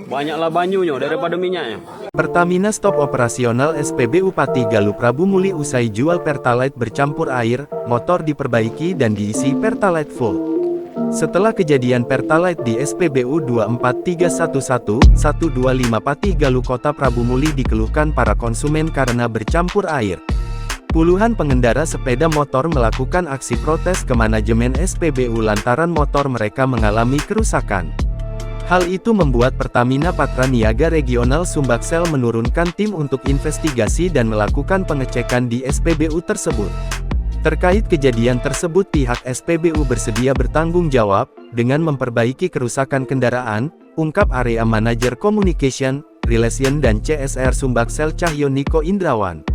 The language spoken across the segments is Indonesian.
Banyaklah banyunya daripada minyaknya. Pertamina stop operasional SPBU Pati Galuh Prabu Muli usai jual Pertalite bercampur air, motor diperbaiki dan diisi Pertalite full. Setelah kejadian Pertalite di SPBU 24311-125 Pati Galuh Kota Prabu Muli dikeluhkan para konsumen karena bercampur air. Puluhan pengendara sepeda motor melakukan aksi protes ke manajemen SPBU lantaran motor mereka mengalami kerusakan. Hal itu membuat Pertamina Patraniaga Regional Sumbaksel menurunkan tim untuk investigasi dan melakukan pengecekan di SPBU tersebut. Terkait kejadian tersebut pihak SPBU bersedia bertanggung jawab, dengan memperbaiki kerusakan kendaraan, ungkap Area Manager Communication, Relation dan CSR Sumbaksel Cahyo Niko Indrawan.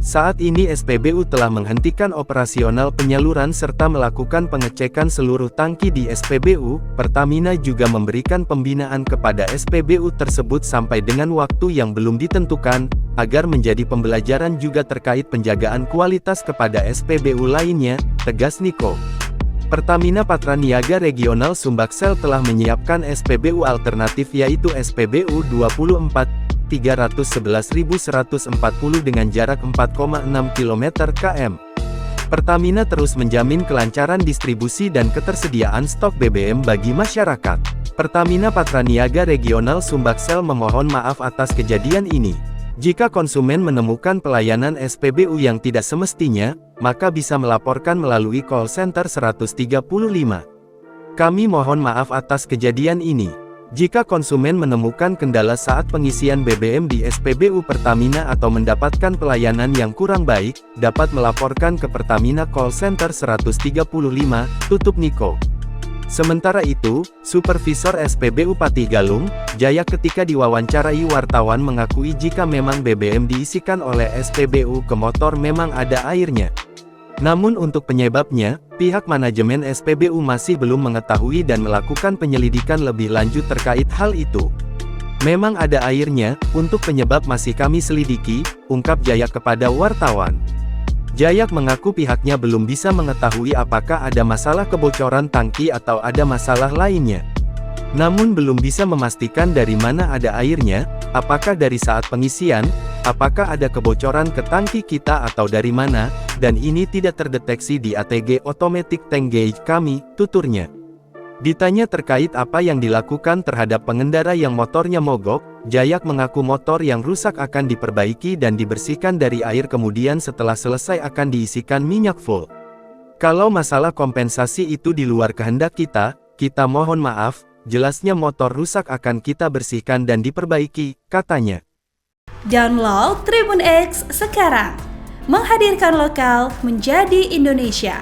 Saat ini SPBU telah menghentikan operasional penyaluran serta melakukan pengecekan seluruh tangki di SPBU. Pertamina juga memberikan pembinaan kepada SPBU tersebut sampai dengan waktu yang belum ditentukan, agar menjadi pembelajaran juga terkait penjagaan kualitas kepada SPBU lainnya, tegas Niko. Pertamina Patraniaga Regional Sumbaksel telah menyiapkan SPBU alternatif yaitu SPBU 24.311.140 dengan jarak 4,6 km/km. Pertamina terus menjamin kelancaran distribusi dan ketersediaan stok BBM bagi masyarakat. Pertamina Patraniaga Regional Sumbaksel memohon maaf atas kejadian ini. Jika konsumen menemukan pelayanan SPBU yang tidak semestinya, maka bisa melaporkan melalui call center 135. Kami mohon maaf atas kejadian ini. Jika konsumen menemukan kendala saat pengisian BBM di SPBU Pertamina atau mendapatkan pelayanan yang kurang baik, dapat melaporkan ke Pertamina Call Center 135, tutup Niko. Sementara itu, Supervisor SPBU Pati Galuh, Jaya ketika diwawancarai wartawan mengakui jika memang BBM diisikan oleh SPBU ke motor memang ada airnya. Namun untuk penyebabnya, pihak manajemen SPBU masih belum mengetahui dan melakukan penyelidikan lebih lanjut terkait hal itu. Memang ada airnya, untuk penyebab masih kami selidiki, ungkap Jaya kepada wartawan. Jayak mengaku pihaknya belum bisa mengetahui apakah ada masalah kebocoran tangki atau ada masalah lainnya. Namun belum bisa memastikan dari mana ada airnya, apakah dari saat pengisian, apakah ada kebocoran ke tangki kita atau dari mana, dan ini tidak terdeteksi di ATG Automatic Tank Gauge kami, tuturnya. Ditanya terkait apa yang dilakukan terhadap pengendara yang motornya mogok, Jayak mengaku motor yang rusak akan diperbaiki dan dibersihkan dari air kemudian setelah selesai akan diisikan minyak full. Kalau masalah kompensasi itu di luar kehendak kita mohon maaf, jelasnya motor rusak akan kita bersihkan dan diperbaiki, katanya. Download Tribun X sekarang, menghadirkan lokal menjadi Indonesia.